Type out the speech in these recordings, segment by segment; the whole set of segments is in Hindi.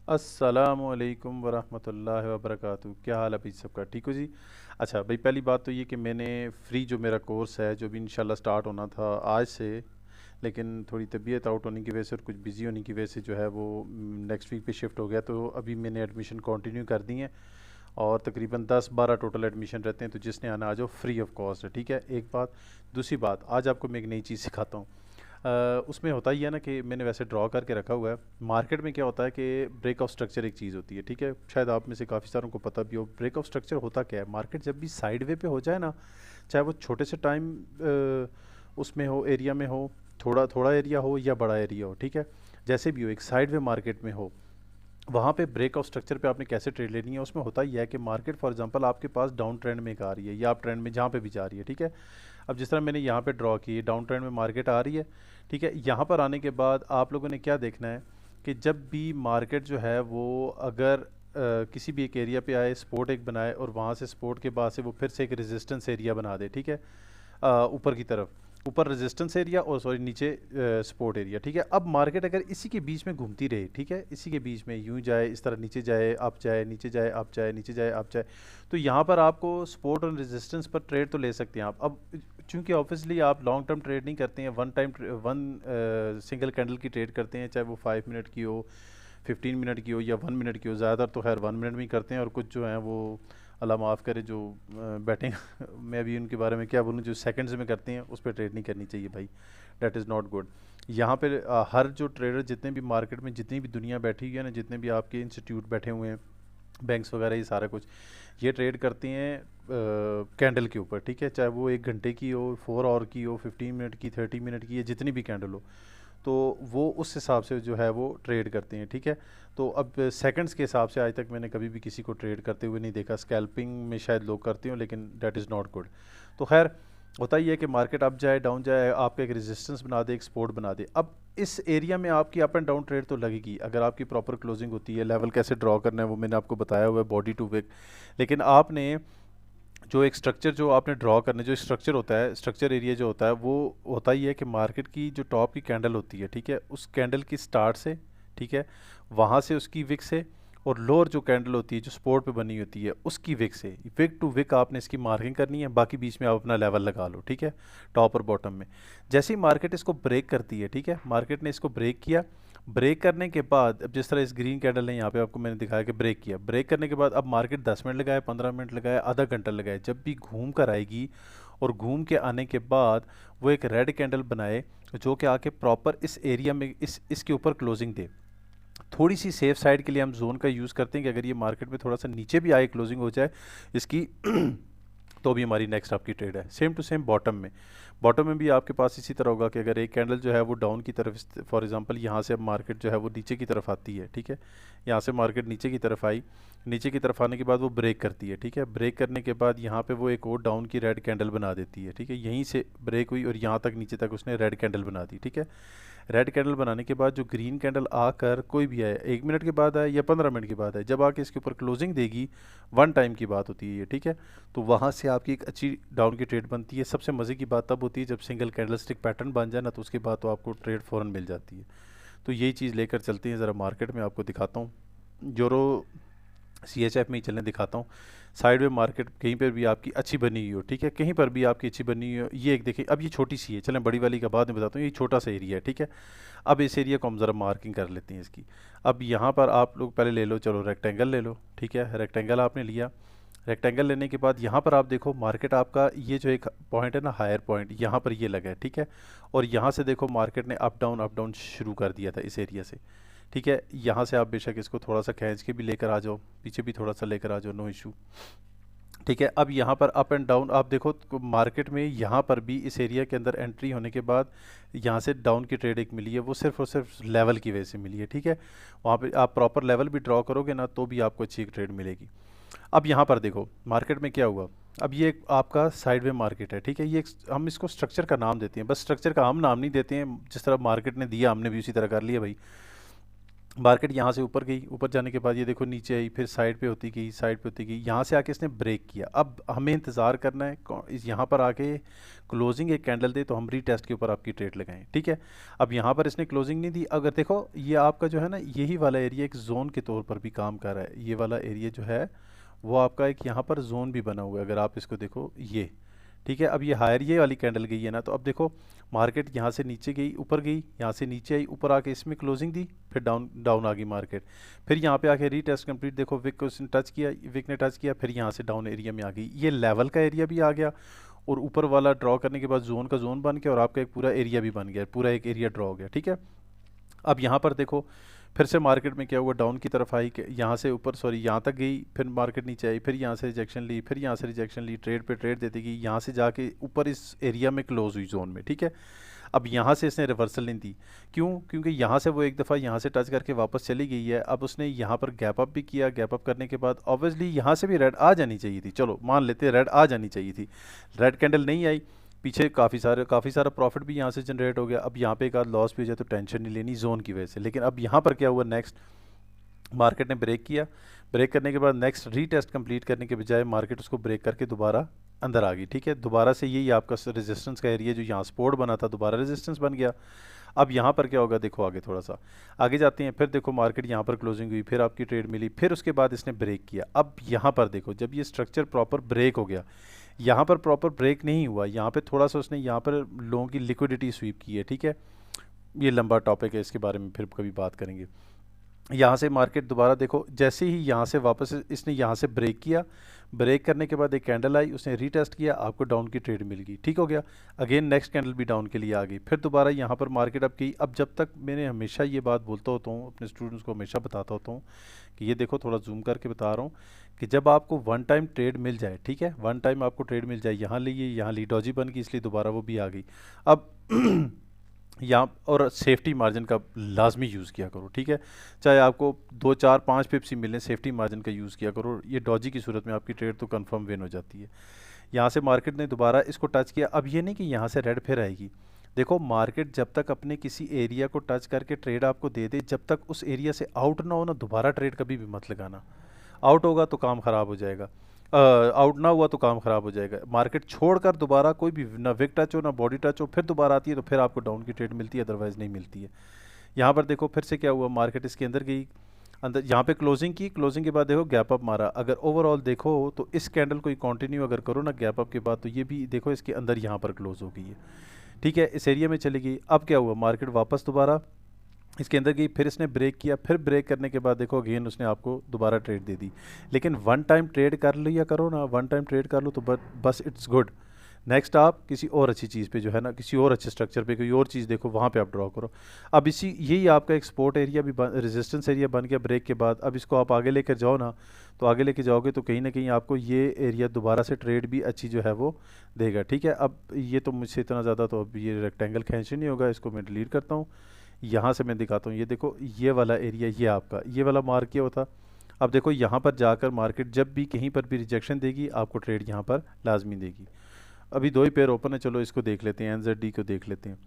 अस्सलामुअलैकुम वरहमतुल्लाहि वबरकातुहू। क्या हाल है भाई सबका? ठीक हो जी। अच्छा भाई, पहली बात तो ये कि मैंने फ्री जो मेरा कोर्स है जो भी इंशाल्लाह स्टार्ट होना था आज से, लेकिन थोड़ी तबीयत आउट होने की वजह से और कुछ बिज़ी होने की वजह से जो है वो नेक्स्ट वीक पे शिफ्ट हो गया। तो अभी मैंने एडमिशन कंटिन्यू कर दी है और तकरीबन 10-12 टोटल एडमिशन रहते हैं। तो जिसने आना आ जाओ, फ्री ऑफ कॉस्ट है। ठीक है, एक बात। दूसरी बात, आज आपको मैं एक नई चीज़ सिखाता हूँ। उसमें होता ही है ना कि मैंने वैसे ड्रॉ करके रखा हुआ है। मार्केट में क्या होता है कि ब्रेक ऑफ स्ट्रक्चर एक चीज़ होती है। ठीक है, शायद आप में से काफ़ी सारों को पता भी हो ब्रेक ऑफ स्ट्रक्चर होता क्या है। मार्केट जब भी साइड वे पे हो जाए ना, चाहे वो छोटे से टाइम उसमें हो, एरिया में हो, थोड़ा थोड़ा एरिया हो या बड़ा एरिया हो, ठीक है, जैसे भी हो, एक साइड वे मार्केट में हो, वहाँ पे ब्रेक ऑफ स्ट्रक्चर पे आपने कैसे ट्रेड लेनी है। उसमें होता ही है कि मार्केट फॉर एग्जांपल आपके पास डाउन ट्रेंड में एक आ रही है या आप ट्रेंड में जहाँ पे भी जा रही है, ठीक है। अब जिस तरह मैंने यहाँ पे ड्रॉ की, डाउन ट्रेंड में मार्केट आ रही है, ठीक है। यहाँ पर आने के बाद आप लोगों ने क्या देखना है कि जब भी मार्केट जो है वो अगर किसी भी एक एरिया पे आए, सपोर्ट एक बनाए और वहाँ से सपोर्ट के बाद से वो फिर से एक रेजिस्टेंस एरिया बना दे, ठीक है, ऊपर की तरफ, ऊपर रेजिस्टेंस एरिया और सॉरी नीचे सपोर्ट एरिया, ठीक है। अब मार्केट अगर इसी के बीच में घूमती रहे, ठीक है, इसी के बीच में यूं जाए, इस तरह नीचे जाए अप जाए, नीचे जाए अप जाए, नीचे जाए अप जाए, तो यहाँ पर आपको सपोर्ट और रेजिस्टेंस पर ट्रेड तो ले सकते हैं आप। अब चूंकि ऑब्वियसली आप लॉन्ग टर्म ट्रेड नहीं करते हैं, वन सिंगल कैंडल की ट्रेड करते हैं, चाहे वो 5 मिनट की हो, 15 मिनट की हो या 1 मिनट की हो। ज़्यादातर तो खैर 1 मिनट में ही करते हैं और कुछ जो हैं वो अल्लाह माफ़ करे जो बैटिंग मैं अभी उनके बारे में क्या बोलूँ, जो सेकंड्स में करते हैं उस पर ट्रेड नहीं करनी चाहिए भाई। That is not good. यहाँ पे हर जो ट्रेडर, जितने भी मार्केट में जितनी भी दुनिया बैठी हुई है ना, जितने भी आपके इंस्टीट्यूट बैठे हुए हैं, बैंक्स वगैरह, ये सारा कुछ ये ट्रेड करती हैं कैंडल के ऊपर, ठीक है। चाहे वो 1 घंटे की हो, 4 आवर की हो, 15 मिनट की, 30 मिनट की, या जितनी भी कैंडल हो, तो वो उस हिसाब से जो है वो ट्रेड करते हैं, ठीक है। तो अब सेकंड्स के हिसाब से आज तक मैंने कभी भी किसी को ट्रेड करते हुए नहीं देखा। स्कैल्पिंग में शायद लोग करते हो, लेकिन दैट इज़ नॉट गुड। तो खैर, होता ही है कि मार्केट अप जाए डाउन जाए, आपका एक रेजिस्टेंस बना दे, एक सपोर्ट बना दे। अब इस एरिया में आपकी अप एंड डाउन ट्रेड तो लगेगी अगर आपकी प्रॉपर क्लोजिंग होती है। लेवल कैसे ड्रॉ करना है वो मैंने आपको बताया हुआ है, बॉडी टू विक। लेकिन आपने जो एक स्ट्रक्चर जो आपने ड्रॉ करना है, जो स्ट्रक्चर होता है, स्ट्रक्चर एरिया जो होता है, वो होता ही है कि मार्केट की जो टॉप की कैंडल होती है, ठीक है, उस कैंडल की स्टार्ट से, ठीक है, वहाँ से उसकी विक से, और लोअर जो कैंडल होती है जो सपोर्ट पे बनी होती है उसकी विक से, विक टू विक आपने इसकी मार्किंग करनी है। बाकी बीच में आप अपना लेवल लगा लो, ठीक है, टॉप और बॉटम में। जैसे ही मार्केट इसको ब्रेक करती है, ठीक है, मार्केट ने इसको ब्रेक किया, ब्रेक करने के बाद अब जिस तरह इस ग्रीन कैंडल ने यहाँ पे आपको मैंने दिखाया कि ब्रेक किया, ब्रेक करने के बाद अब मार्केट 10 मिनट लगाए, 15 मिनट लगाए, आधा घंटा लगाए, जब भी घूम कर आएगी और घूम के आने के बाद वो एक रेड कैंडल बनाए जो कि आके प्रॉपर इस एरिया में इसके ऊपर क्लोजिंग दे। थोड़ी सी सेफ साइड के लिए हम जोन का यूज़ करते हैं कि अगर ये मार्केट में थोड़ा सा नीचे भी आए, क्लोजिंग हो जाए इसकी तो भी हमारी नेक्स्ट आपकी ट्रेड है। सेम टू सेम बॉटम में, बॉटम में भी आपके पास इसी तरह होगा कि अगर एक कैंडल जो है वो डाउन की तरफ, फॉर एग्जांपल यहाँ से अब मार्केट जो है वो नीचे की तरफ आती है, ठीक है, यहाँ से मार्केट नीचे की तरफ आई, नीचे की तरफ आने के बाद वो ब्रेक करती है, ठीक है, ब्रेक करने के बाद यहाँ पे वो एक और डाउन की रेड कैंडल बना देती है, ठीक है, यहीं से ब्रेक हुई और यहाँ तक नीचे तक उसने रेड कैंडल बना दी, ठीक है। रेड कैंडल बनाने के बाद जो ग्रीन कैंडल आकर कोई भी आए, 1 मिनट के बाद आए या 15 मिनट के बाद आए, जब आके इसके ऊपर क्लोजिंग देगी, वन टाइम की बात होती है ये, ठीक है, तो वहाँ से आपकी एक अच्छी डाउन की ट्रेड बनती है। सबसे मज़े की बात तब होती है जब सिंगल कैंडल स्टिक पैटर्न बन जाए ना, तो उसके बाद तो आपको ट्रेड फ़ौरन मिल जाती है। तो यही चीज़ लेकर चलते हैं ज़रा मार्केट में, आपको दिखाता हूँ। जोरो CHF में ही चलने दिखाता हूँ। साइड में मार्केट कहीं पर भी आपकी अच्छी बनी हुई हो, ठीक है, कहीं पर भी आपकी अच्छी बनी हुई हो, ये एक देखिए, अब ये छोटी सी है, चलें बड़ी वाली का बाद में बताता हूँ, ये छोटा सा एरिया है, ठीक है। अब इस एरिया को हम ज़रा मार्किंग कर लेते हैं इसकी। अब यहाँ पर आप लोग पहले ले लो, चलो रेक्टेंगल ले लो, ठीक है, रेक्टेंगल आपने लिया। रेक्टेंगल लेने के बाद यहाँ पर आप देखो मार्केट आपका ये जो एक पॉइंट है ना, हायर पॉइंट, यहाँ पर ये लगा है, ठीक है, और यहाँ से देखो मार्केट ने अप डाउन शुरू कर दिया था इस एरिया से, ठीक है। यहाँ से आप बेशक इसको थोड़ा सा खींच के भी लेकर आ जाओ, पीछे भी थोड़ा सा लेकर आ जाओ, नो इशू, ठीक है। अब यहाँ पर अप एंड डाउन आप देखो तो मार्केट में यहाँ पर भी इस एरिया के अंदर एंट्री होने के बाद यहाँ से डाउन की ट्रेड एक मिली है, वो सिर्फ और सिर्फ लेवल की वजह से मिली है, ठीक है। वहाँ पे आप प्रॉपर लेवल भी ड्रॉ करोगे ना तो भी आपको अच्छी एक ट्रेड मिलेगी। अब यहाँ पर देखो मार्केट में क्या हुआ। अब ये एक आपका साइडवे मार्केट है, ठीक है, ये हम इसको स्ट्रक्चर का नाम देते हैं, बस स्ट्रक्चर का हम नाम नहीं देते हैं, जिस तरह मार्केट ने दिया हमने भी उसी तरह कर लिया भाई। मार्केट यहाँ से ऊपर गई, ऊपर जाने के बाद ये देखो नीचे आई, फिर साइड पे होती गई, साइड पे होती गई, यहाँ से आके इसने ब्रेक किया। अब हमें इंतज़ार करना है इस यहाँ पर आके क्लोजिंग एक कैंडल दे तो हम रीटेस्ट के ऊपर आपकी ट्रेड लगाएं, ठीक है। अब यहाँ पर इसने क्लोजिंग नहीं दी। अगर देखो ये आपका जो है ना, यही वाला एरिया एक जोन के तौर पर भी काम कर रहा है। ये वाला एरिया जो है वो आपका एक यहाँ पर जोन भी बना हुआ है, अगर आप इसको देखो ये, ठीक है। अब ये हायर ये वाली कैंडल गई है ना, तो अब देखो मार्केट यहाँ से नीचे गई, ऊपर गई, यहाँ से नीचे आई, ऊपर आके इसमें क्लोजिंग दी, फिर डाउन डाउन आ गई मार्केट। फिर यहाँ पे आके रीटेस्ट कंप्लीट, देखो विक को इसने टच किया, विक ने टच किया, फिर यहाँ से डाउन एरिया में आ गई। ये लेवल का एरिया भी आ गया और ऊपर वाला ड्रॉ करने के बाद जोन का जोन बन गया और आपका एक पूरा एरिया भी बन गया, पूरा एक एरिया ड्रॉ हो गया, ठीक है। अब यहाँ पर देखो फिर से मार्केट में क्या हुआ, डाउन की तरफ आई, यहाँ से ऊपर सॉरी यहाँ तक गई, फिर मार्केट नीचे आई, फिर यहाँ से रिजेक्शन ली, फिर यहाँ से रिजेक्शन ली, ट्रेड पे ट्रेड देती गई, यहाँ से जाके ऊपर इस एरिया में क्लोज हुई जोन में, ठीक है। अब यहाँ से इसने रिवर्सल नहीं दी, क्यों? क्योंकि यहाँ से वो एक दफ़ा यहाँ से टच करके वापस चली गई है। अब उसने यहाँ पर गैप अप भी किया, गैप अप करने के बाद ऑब्वियसली यहाँ से भी रेड आ जानी चाहिए थी, चलो मान लेते हैं रेड आ जानी चाहिए थी, रेड कैंडल नहीं आई, पीछे काफ़ी सारा प्रॉफिट भी यहाँ से जनरेट हो गया। अब यहाँ पे एक आध लॉस भी हो जाए तो टेंशन नहीं लेनी जोन की वजह से। लेकिन अब यहाँ पर क्या हुआ, नेक्स्ट मार्केट ने ब्रेक किया, ब्रेक करने के बाद नेक्स्ट रीटेस्ट कंप्लीट करने के बजाय मार्केट उसको ब्रेक करके दोबारा अंदर आ गई, ठीक है। दोबारा से यही आपका रेजिस्टेंस का एरिया जो यहाँ सपोर्ट बना था दोबारा रेजिस्टेंस बन गया। अब यहाँ पर क्या होगा, देखो आगे थोड़ा सा आगे जाते हैं, फिर देखो मार्केट यहाँ पर क्लोजिंग हुई, फिर आपकी ट्रेड मिली, फिर उसके बाद इसने ब्रेक किया। अब यहाँ पर देखो जब ये स्ट्रक्चर प्रॉपर ब्रेक हो गया, यहाँ पर प्रॉपर ब्रेक नहीं हुआ, यहाँ पे थोड़ा सा उसने यहाँ पर लोगों की लिक्विडिटी स्वीप की है, ठीक है। ये लंबा टॉपिक है, इसके बारे में फिर कभी बात करेंगे। यहाँ से मार्केट दोबारा देखो जैसे ही यहाँ से वापस इसने यहाँ से ब्रेक किया, ब्रेक करने के बाद एक कैंडल आई, उसने रीटेस्ट किया, आपको डाउन की ट्रेड मिल गई, ठीक हो गया। अगेन नेक्स्ट कैंडल भी डाउन के लिए आ गई, फिर दोबारा यहाँ पर मार्केट अब की। अब जब तक मैंने हमेशा ये बात बोलता होता हूँ अपने स्टूडेंट्स को, हमेशा बताता होता हूँ कि ये देखो थोड़ा जूम करके बता रहा हूँ कि जब आपको वन टाइम ट्रेड मिल जाए, ठीक है, वन टाइम आपको ट्रेड मिल जाए, यहाँ लिए यहाँ ली डॉजी बन गई, इसलिए दोबारा वो भी आ गई। अब यहाँ और सेफ्टी मार्जिन का लाजमी यूज़ किया करो, ठीक है। चाहे आपको 2 4 5 पिप्स ही मिलें, सेफ्टी मार्जिन का यूज़ किया करो। ये डॉजी की सूरत में आपकी ट्रेड तो कंफर्म विन हो जाती है। यहाँ से मार्केट ने दोबारा इसको टच किया। अब ये नहीं कि यहाँ से रेड फिर आएगी, देखो मार्केट जब तक अपने किसी एरिया को टच करके ट्रेड आपको दे दे, जब तक उस एरिया से आउट ना हो ना, दोबारा ट्रेड कभी भी मत लगाना। आउट होगा तो काम ख़राब हो जाएगा, आउट ना हुआ तो काम ख़राब हो जाएगा। मार्केट छोड़कर दोबारा कोई भी ना विक टच हो ना बॉडी टच हो, फिर दोबारा आती है तो फिर आपको डाउन की ट्रेड मिलती है, अदरवाइज़ नहीं मिलती है। यहाँ पर देखो फिर से क्या हुआ, मार्केट इसके अंदर गई, अंदर यहाँ पे क्लोजिंग की, क्लोजिंग के बाद देखो गैप अप मारा। अगर ओवरऑल देखो तो इस कैंडल को कंटिन्यू अगर करो ना गैप अप के बाद, तो ये भी देखो इसके अंदर यहाँ पर क्लोज हो गई है, ठीक है, इस एरिया में चली गई। अब क्या हुआ, मार्केट वापस दोबारा इसके अंदर गई, फिर इसने ब्रेक किया, फिर ब्रेक करने के बाद देखो अगेन उसने आपको दोबारा ट्रेड दे दी। लेकिन वन टाइम ट्रेड कर लिया करो ना, वन टाइम ट्रेड कर लो तो बस इट्स गुड। नेक्स्ट आप किसी और अच्छी चीज़ पे जो है ना, किसी और अच्छे स्ट्रक्चर पे कोई और चीज़ देखो, वहाँ पे आप ड्रॉ करो। अब इसी यही आपका एक सपोर्ट एरिया भी रेजिस्टेंस एरिया बन गया ब्रेक के बाद। अब इसको आप आगे लेकर जाओ ना, तो आगे लेके जाओगे तो कहीं ना कहीं आपको ये एरिया दोबारा से ट्रेड भी अच्छी जो है वो देगा, ठीक है। अब ये तो मुझसे इतना ज़्यादा तो अब ये रेक्टेंगल खींच नहीं होगा, इसको मैं डिलीट करता हूँ। यहाँ से मैं दिखाता हूँ, ये देखो ये वाला एरिया, ये आपका ये वाला मार्क किया हुआ था। अब देखो यहाँ पर जाकर मार्केट जब भी कहीं पर भी रिजेक्शन देगी, आपको ट्रेड यहाँ पर लाजमी देगी। अभी दो ही पेयर ओपन है, चलो इसको देख लेते हैं, NZD को देख लेते हैं।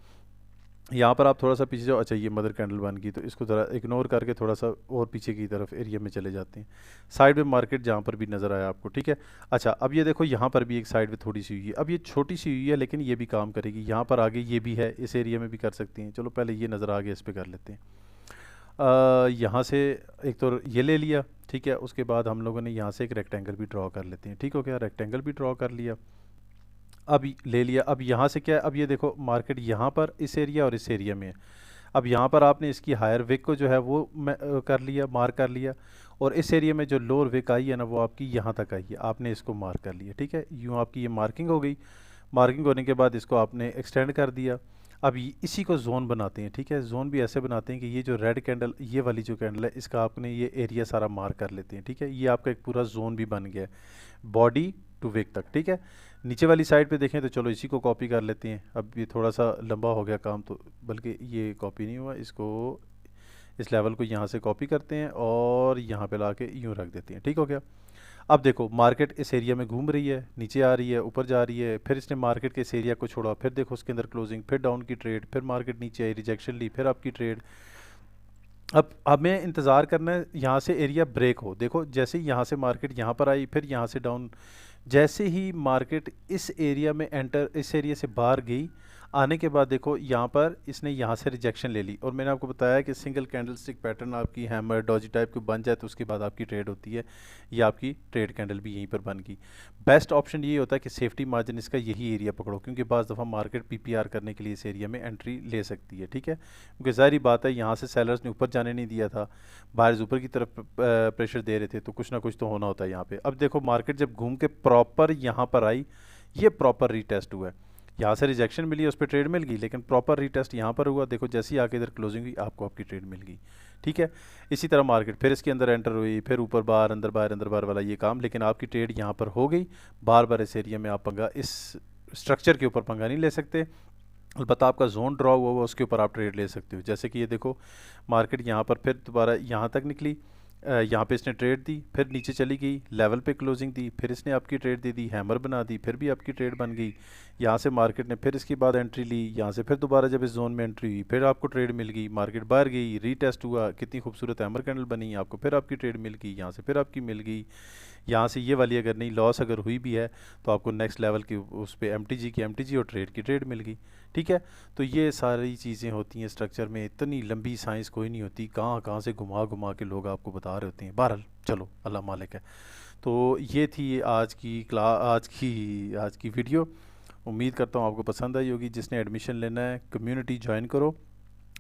यहाँ पर आप थोड़ा सा पीछे जाओ, अच्छा ये मदर कैंडल बन गई, तो इसको ज़रा इग्नोर करके थोड़ा सा और पीछे की तरफ एरिया में चले जाते हैं। साइड में मार्केट जहाँ पर भी नज़र आया आपको, ठीक है। अच्छा अब ये देखो यहाँ पर भी एक साइड में थोड़ी सी हुई है, अब ये छोटी सी हुई है लेकिन ये भी काम करेगी। यहाँ पर आगे ये भी है, इस एरिया में भी कर सकती हैं। चलो पहले ये नज़र आ गया, इस पर कर लेते हैं। यहाँ से एक तो ये ले लिया, ठीक है, उसके बाद हम लोगों ने यहाँ से एक रेक्टेंगल भी ड्रॉ कर लेते हैं, ठीक हो गया, रेक्टेंगल भी ड्रॉ कर लिया। अब ले लिया, अब यहाँ से क्या है, अब ये देखो मार्केट यहाँ पर इस एरिया और इस एरिया में है। अब यहाँ पर आपने इसकी हायर विक को जो है वो कर लिया, मार्क कर लिया, और इस एरिया में जो लोअर विक आई है ना वो आपकी यहाँ तक आई है, आपने इसको मार्क कर लिया, ठीक है। यूँ आपकी ये मार्किंग हो गई। मार्किंग होने के बाद इसको आपने एक्सटेंड कर दिया। अब इसी को जोन बनाते हैं, ठीक है। जोन भी ऐसे बनाते हैं कि ये जो रेड कैंडल, ये वाली जो कैंडल है, इसका आपने ये एरिया सारा मार्क कर लेते हैं, ठीक है। ये आपका एक पूरा जोन भी बन गया है बॉडी टू विक तक, ठीक है। नीचे वाली साइड पे देखें तो चलो इसी को कॉपी कर लेते हैं। अब ये थोड़ा सा लंबा हो गया काम, तो बल्कि ये कॉपी नहीं हुआ, इसको इस लेवल को यहाँ से कॉपी करते हैं और यहाँ पे ला के यूँ रख देते हैं, ठीक हो गया। अब देखो मार्केट इस एरिया में घूम रही है, नीचे आ रही है, ऊपर जा रही है, फिर इसने मार्केट के इस एरिया को छोड़ा, फिर देखो उसके अंदर क्लोजिंग, फिर डाउन की ट्रेड, फिर मार्केट नीचे आई, रिजेक्शन ली, फिर आपकी ट्रेड। अब हमें इंतज़ार करना है यहाँ से एरिया ब्रेक हो। देखो जैसे ही यहाँ से मार्केट यहाँ पर आई, फिर यहाँ से डाउन, जैसे ही मार्केट इस एरिया में एंटर, इस एरिया से बाहर गई, आने के बाद देखो यहाँ पर इसने यहाँ से रिजेक्शन ले ली। और मैंने आपको बताया कि सिंगल कैंडलस्टिक पैटर्न आपकी हैमर डॉजी टाइप की बन जाए तो उसके बाद आपकी ट्रेड होती है। ये आपकी ट्रेड कैंडल भी यहीं पर बन गई। बेस्ट ऑप्शन ये होता है कि सेफ्टी मार्जिन इसका यही एरिया पकड़ो, क्योंकि बाज़ दफ़ा मार्केट पीपीआर करने के लिए इस एरिया में एंट्री ले सकती है। ठीक है, क्योंकि ज़ाहिर बात है यहाँ से सेलर्स ने ऊपर जाने नहीं दिया था, बायर्स ऊपर की तरफ प्रेशर दे रहे थे, तो कुछ ना कुछ तो होना होता है यहाँ पे। अब देखो मार्केट जब घूम के प्रॉपर यहाँ पर आई, ये प्रॉपर रीटेस्ट हुआ है, यहाँ से रिजेक्शन मिली, उस पर ट्रेड मिल गई, लेकिन प्रॉपर रीटेस्ट यहाँ पर हुआ। देखो जैसे ही आके इधर क्लोजिंग हुई, आपको आपकी ट्रेड मिल गई। ठीक है, इसी तरह मार्केट फिर इसके अंदर एंटर हुई, फिर ऊपर बाहर, अंदर बाहर, अंदर बाहर वाला ये काम, लेकिन आपकी ट्रेड यहाँ पर हो गई। बार बार इस एरिया में आप पंगा, इस स्ट्रक्चर के ऊपर पंगा नहीं ले सकते। अलबत्ता आपका जोन ड्रॉ हुआ हुआ उसके ऊपर आप ट्रेड ले सकते हो। जैसे कि ये देखो मार्केट यहाँ पर फिर दोबारा यहाँ तक निकली, यहाँ पे इसने ट्रेड दी, फिर नीचे चली गई, लेवल पे क्लोजिंग दी, फिर इसने आपकी ट्रेड दे दी, हैमर बना दी, फिर भी आपकी ट्रेड बन गई। यहाँ से मार्केट ने फिर इसके बाद एंट्री ली, यहाँ से फिर दोबारा जब इस जोन में एंट्री हुई, फिर आपको ट्रेड मिल गई, मार्केट बाहर गई, रीटेस्ट हुआ, कितनी खूबसूरत हैमर कैंडल बनी, आपको फिर आपकी ट्रेड मिल गई, यहाँ से फिर आपकी मिल गई। यहाँ से ये वाली अगर नहीं लॉस अगर हुई भी है तो आपको नेक्स्ट लेवल की उस पर एमटीजी की एमटीजी और ट्रेड की ट्रेड मिल गई। ठीक है, तो ये सारी चीज़ें होती हैं स्ट्रक्चर में, इतनी लंबी साइंस कोई नहीं होती, कहाँ कहाँ से घुमा घुमा के लोग आपको बता रहे होते हैं। बहरहाल चलो, अल्लाह मालिक है। तो ये थी आज की वीडियो। उम्मीद करता हूँ आपको पसंद आई होगी। जिसने एडमिशन लेना है कम्युनिटी ज्वाइन करो,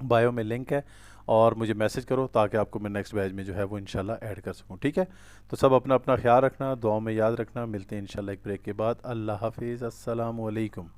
बायो में लिंक है, और मुझे मैसेज करो ताकि आपको मैं नेक्स्ट बैच में जो है वो इंशाल्लाह ऐड कर सकूं। ठीक है, तो सब अपना अपना ख्याल रखना, दुआ में याद रखना। मिलते हैं इंशाल्लाह एक ब्रेक के बाद। अल्लाह हाफिज़, अस्सलामु अलैकुम।